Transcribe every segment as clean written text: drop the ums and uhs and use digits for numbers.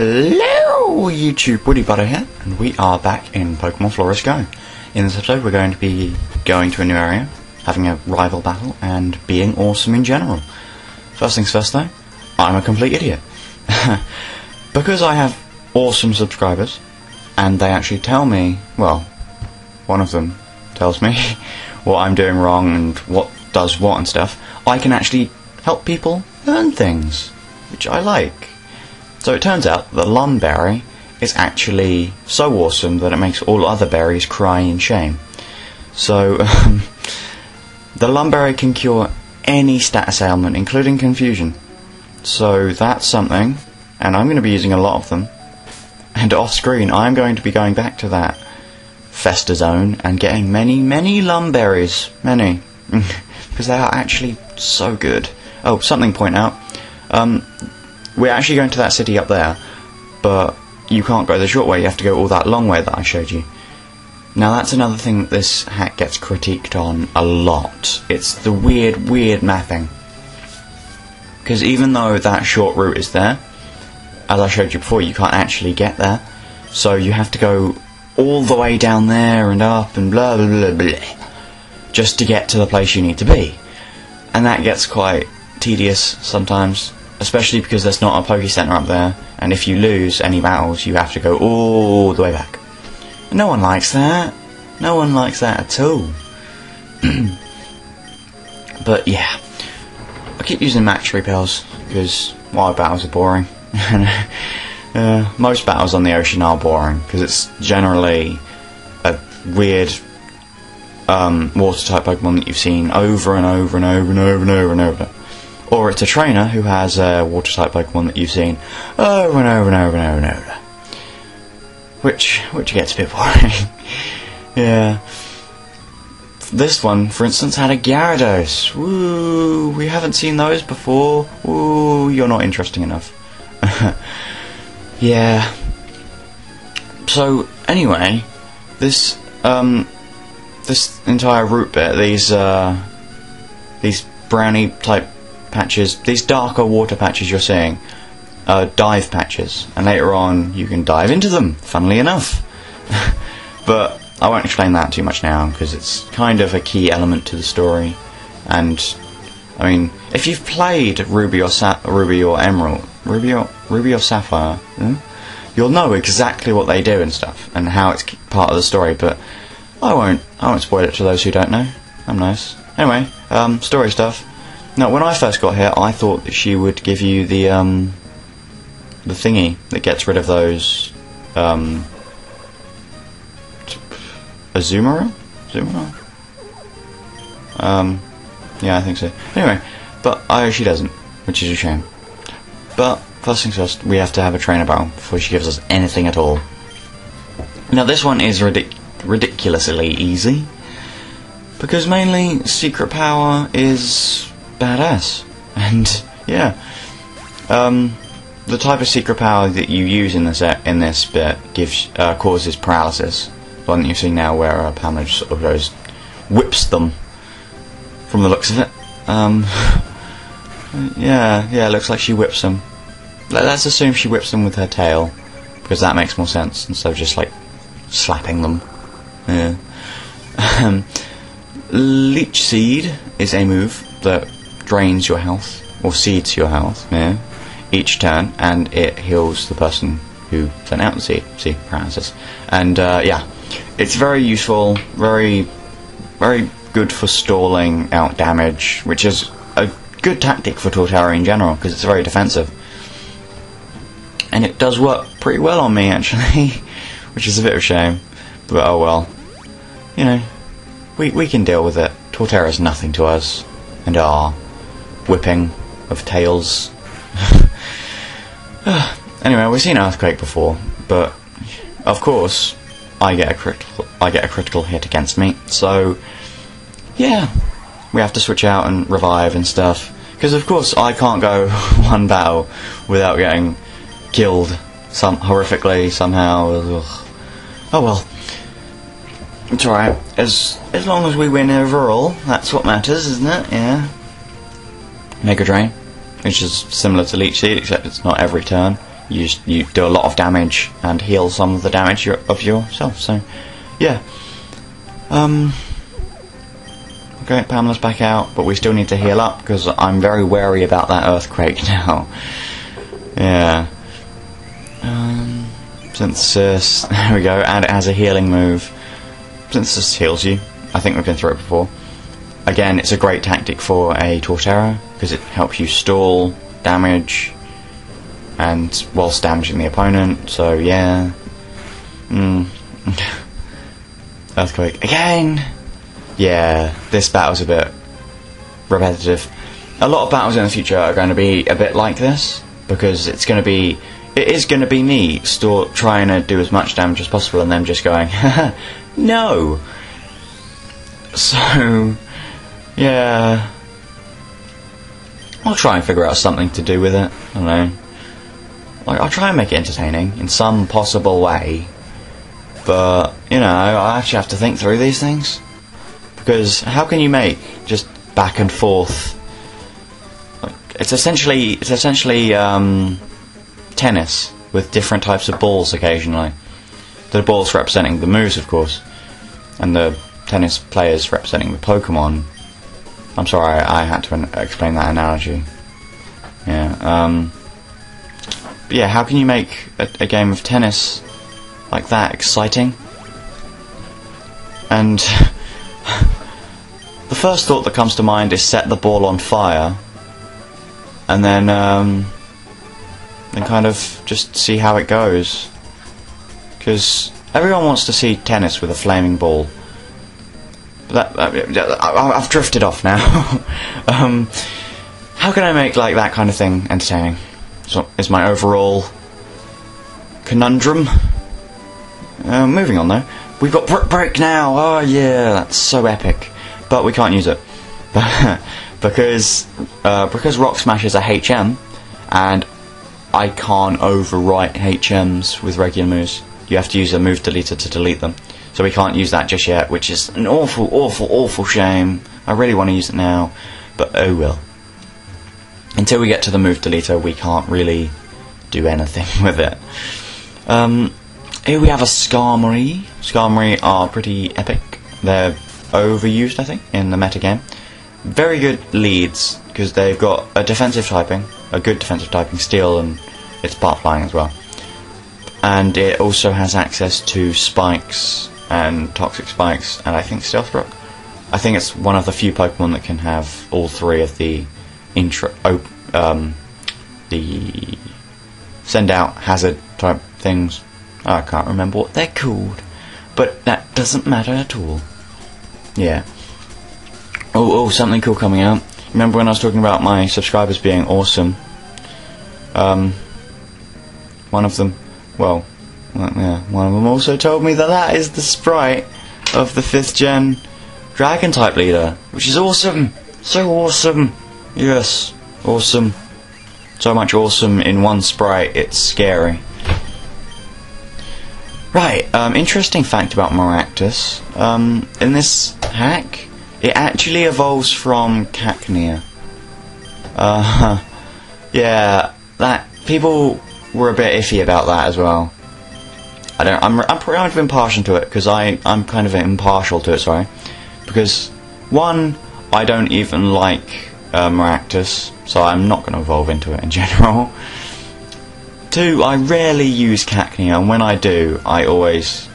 Hello YouTube, WittyButter here, and we are back in Pokémon Flora Go. In this episode we're going to be going to a new area, having a rival battle, and being awesome in general. First things first though, I'm a complete idiot. Because I have awesome subscribers, and they actually tell me, well, one of them tells me what I'm doing wrong and what does what and stuff, I can actually help people learn things, which I like. So it turns out that Lumberry is actually so awesome that it makes all other berries cry in shame. So the Lumberry can cure any status ailment, including confusion. So that's something, and I'm going to be using a lot of them. And off screen I'm going to be going back to that Festa zone and getting many Lumberries. Many. Because they are actually so good. Oh, something to point out. We're actually going to that city up there, but you can't go the short way, you have to go all that long way that I showed you. Now that's another thing that this hack gets critiqued on a lot. It's the weird mapping. Because even though that short route is there, as I showed you before, you can't actually get there. So you have to go all the way down there and up and blah blah blah blah, just to get to the place you need to be. And that gets quite tedious sometimes. Especially because there's not a Poké Center up there, and if you lose any battles, you have to go all the way back. No one likes that. No one likes that at all. But yeah, I keep using max repels because wild battles are boring. Most battles on the ocean are boring because it's generally a weird water type Pokemon that you've seen over and over and over and over and over and over. Or it's a trainer who has a water-type Pokemon that you've seen over and over and over and over and over. Which gets a bit boring. Yeah. This one, for instance, had a Gyarados. Woo! We haven't seen those before. Woo! You're not interesting enough. Yeah. So, anyway, this entire route bit, these brownie-type patches, these darker water patches you're seeing, dive patches, and later on you can dive into them, funnily enough. But I won't explain that too much now because it's kind of a key element to the story. And I mean, if you've played Ruby or Emerald, Ruby or Sapphire, you'll know exactly what they do and stuff, and how it's part of the story. But I won't spoil it to those who don't know. I'm nice. Anyway, story stuff. Now, when I first got here, I thought that she would give you the thingy that gets rid of those, Azumarill? Yeah, I think so. Anyway, but she doesn't, which is a shame. But, first things first, we have to have a trainer battle before she gives us anything at all. Now, this one is ridiculously easy, because mainly Secret Power is badass, and yeah, the type of secret power that you use in this bit causes paralysis. The one that you see now, where Pamela just sort of whips them, from the looks of it. Yeah, it looks like she whips them. Let's assume she whips them with her tail, because that makes more sense instead of just like slapping them. Yeah. Leech Seed is a move that drains your health, or seeds your health, yeah, each turn, and it heals the person who sent out the seed. See, paralysis. And yeah, it's very useful, very good for stalling out damage, which is a good tactic for Torterra in general, because it's very defensive. And it does work pretty well on me, actually, which is a bit of a shame, but oh well. You know, we can deal with it. Torterra is nothing to us, and our whipping of tails. Anyway, we've seen Earthquake before, but of course I get a critical hit against me. So yeah, we have to switch out and revive and stuff, because of course I can't go one battle without getting killed horrifically somehow. Ugh. Oh well. It's alright. As long as we win overall, that's what matters, isn't it? Yeah. Mega Drain, which is similar to Leech Seed, except it's not every turn. you do a lot of damage and heal some of the damage of yourself. So, yeah. Okay, Pamela's back out, but we still need to heal up because I'm very wary about that earthquake now. Yeah. Synthesis. There we go. And it has a healing move. Synthesis heals you. I think we've been through it before. Again, it's a great tactic for a Torterra because it helps you stall damage and whilst damaging the opponent. So yeah. Earthquake again. Yeah, this battle's a bit repetitive. A lot of battles in the future are going to be a bit like this because it is going to be me trying to do as much damage as possible and then just going no. So yeah, I'll try and figure out something to do with it. I don't know. Like, I'll try and make it entertaining in some possible way, but you know, I actually have to think through these things because how can you make just back and forth? Like, it's essentially tennis with different types of balls occasionally. The balls representing the moves, of course, and the tennis players representing the Pokemon. I'm sorry, I had to explain that analogy. Yeah. But yeah, how can you make a game of tennis like that exciting? And the first thought that comes to mind is set the ball on fire, and then kind of just see how it goes. Because everyone wants to see tennis with a flaming ball. But I've drifted off now. How can I make like that kind of thing entertaining? So is my overall conundrum. Moving on though, we've got Brick Break now. Oh yeah, that's so epic. But we can't use it because Rock Smash is a HM, and I can't overwrite HMs with regular moves. You have to use a move deleter to delete them. So we can't use that just yet, which is an awful shame. I really want to use it now, but oh well. Until we get to the move deleter, we can't really do anything with it. Here we have a Skarmory. Skarmory are pretty epic. They're overused, I think, in the metagame. Very good leads, because they've got a defensive typing, a good defensive typing, steel, and it's part flying as well. And it also has access to spikes and toxic spikes, and I think stealth rock. I think it's one of the few Pokemon that can have all three of the the send out hazard type things. I can't remember what they're called, but that doesn't matter at all. Yeah. Oh, something cool coming out. Remember when I was talking about my subscribers being awesome? One of them, well, yeah, one of them also told me that is the sprite of the 5th gen Dragon type leader, which is awesome. So awesome. Yes, awesome. So much awesome in one sprite, it's scary. Right, interesting fact about Maractus. In this hack, it actually evolves from Cacnea. Yeah, that people were a bit iffy about that as well. I'm kind of impartial to it because I'm kind of impartial to it. Sorry, because one, I don't even like Maractus, so I'm not going to evolve into it in general. Two, I rarely use Cacnea, and when I do, I always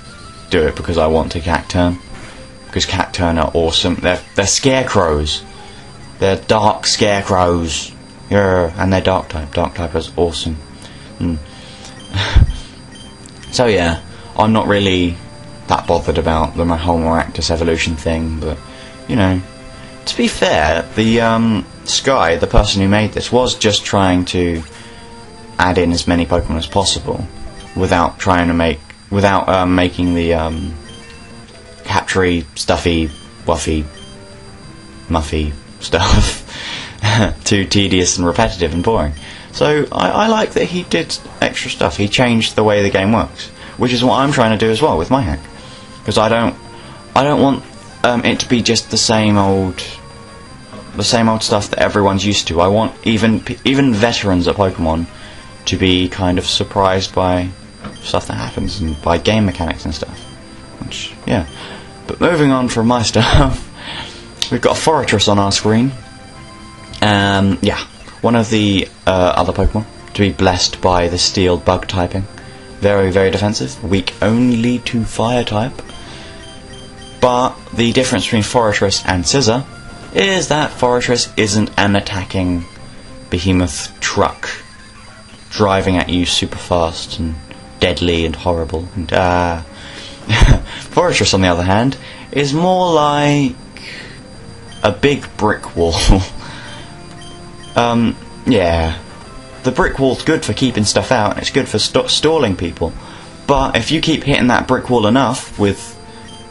do it because I want to Cacturn. Because Cacturn are awesome. They're scarecrows. They're dark scarecrows. Yeah, and they're dark type. Dark type is awesome. So yeah, I'm not really that bothered about the whole Maractus evolution thing, but you know, to be fair, the Sky, the person who made this, was just trying to add in as many Pokemon as possible without making the captury, stuffy, wuffy, muffy stuff too tedious and repetitive and boring. So I like that he did extra stuff. He changed the way the game works, which is what I'm trying to do as well with my hack. Because I don't want it to be just the same old stuff that everyone's used to. I want even veterans at Pokemon to be kind of surprised by stuff that happens and by game mechanics and stuff. Which, yeah. But moving on from my stuff, we've got a Fortress on our screen. Yeah, one of the other Pokemon to be blessed by the Steel Bug typing. Very, very defensive, weak only to Fire type. But the difference between Fortress and Scissor is that Fortress isn't an attacking behemoth truck driving at you super fast and deadly and horrible. And Fortress, on the other hand, is more like a big brick wall. Yeah, the brick wall's good for keeping stuff out, and it's good for stalling people. But if you keep hitting that brick wall enough with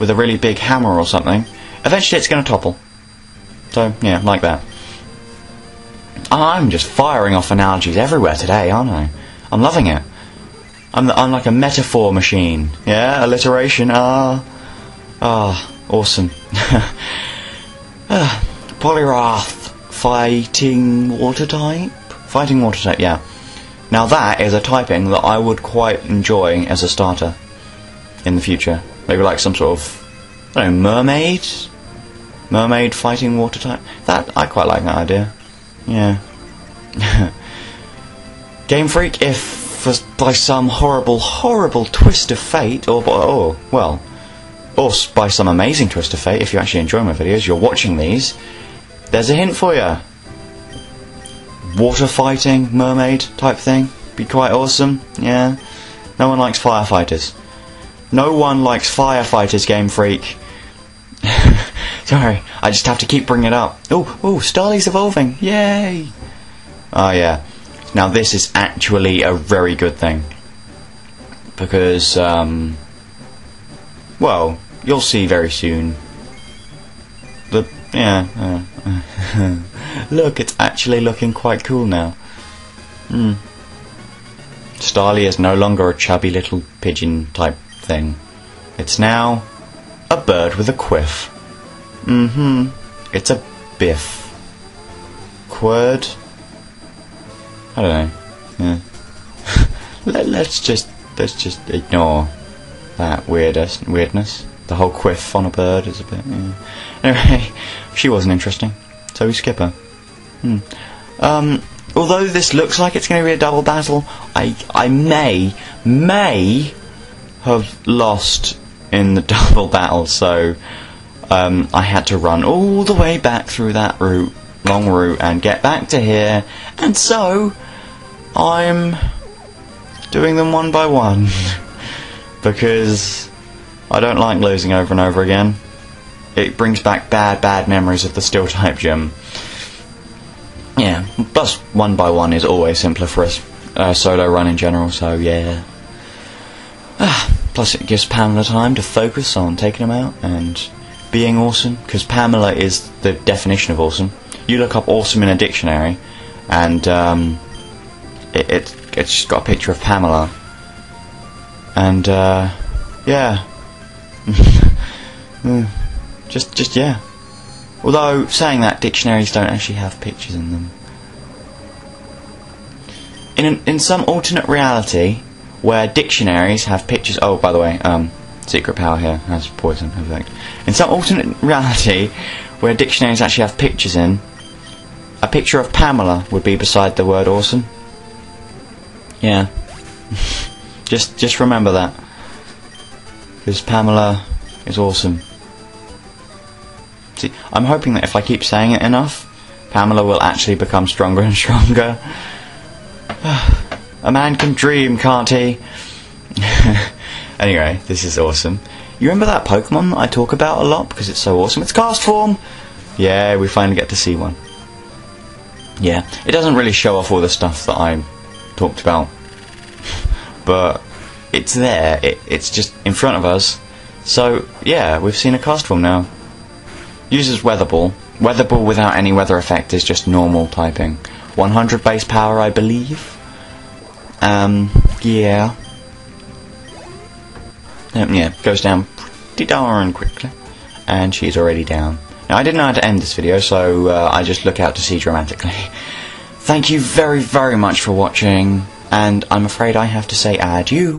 a really big hammer or something, eventually it's going to topple. So, yeah, like that. I'm just firing off analogies everywhere today, aren't I? I'm loving it. I'm like a metaphor machine. Yeah, alliteration. Awesome. Polyrath. Fighting water type? Fighting water type, yeah. Now that is a typing that I would quite enjoy as a starter in the future. Maybe like some sort of, I don't know, mermaid? Mermaid fighting water type? That, I quite like that idea. Yeah. Game Freak, if by some horrible twist of fate, or by some amazing twist of fate, if you actually enjoy my videos, you're watching these, there's a hint for you. Water fighting, mermaid type thing. Be quite awesome, yeah. No one likes firefighters. No one likes firefighters, Game Freak. Sorry, I just have to keep bringing it up. Oh, Starly's evolving, yay! Oh yeah. Now this is actually a very good thing. Because, well, you'll see very soon. Look, it's actually looking quite cool now. Starly is no longer a chubby little pigeon type thing. It's now a bird with a quiff. It's a biff. Quird? I don't know. Yeah. let's just ignore that weirdness. The whole quiff on a bird is a bit. Yeah. Anyway, she wasn't interesting, so we skip her. Although this looks like it's going to be a double battle, I may have lost in the double battle, so I had to run all the way back through that long route, and get back to here, and so I'm doing them one by one, because I don't like losing over and over again. It brings back bad memories of the Steel-type gym. Yeah, plus one by one is always simpler for us solo run in general, so yeah. Plus it gives Pamela time to focus on taking them out and being awesome, because Pamela is the definition of awesome. You look up awesome in a dictionary, and it's got a picture of Pamela. And, yeah. Just yeah. Although, saying that, dictionaries don't actually have pictures in them. In some alternate reality, where dictionaries have pictures... Oh, by the way, secret power here has poison effect. In some alternate reality, where dictionaries actually have pictures in, a picture of Pamela would be beside the word awesome. Yeah. just remember that. Because Pamela is awesome. See, I'm hoping that if I keep saying it enough, Pamela will actually become stronger and stronger. A man can dream, can't he? Anyway, this is awesome. You remember that Pokemon that I talk about a lot because it's so awesome? It's cast form! Yeah, we finally get to see one. Yeah, it doesn't really show off all the stuff that I talked about. But it's there, it's just in front of us. So, yeah, we've seen a cast form now. Uses Weather Ball. Weather Ball without any weather effect is just normal typing. 100 base power, I believe. Yeah. Yeah, goes down pretty darn quickly. And she's already down. Now, I didn't know how to end this video, so I just look out to sea dramatically. Thank you very, very much for watching. and I'm afraid I have to say adieu.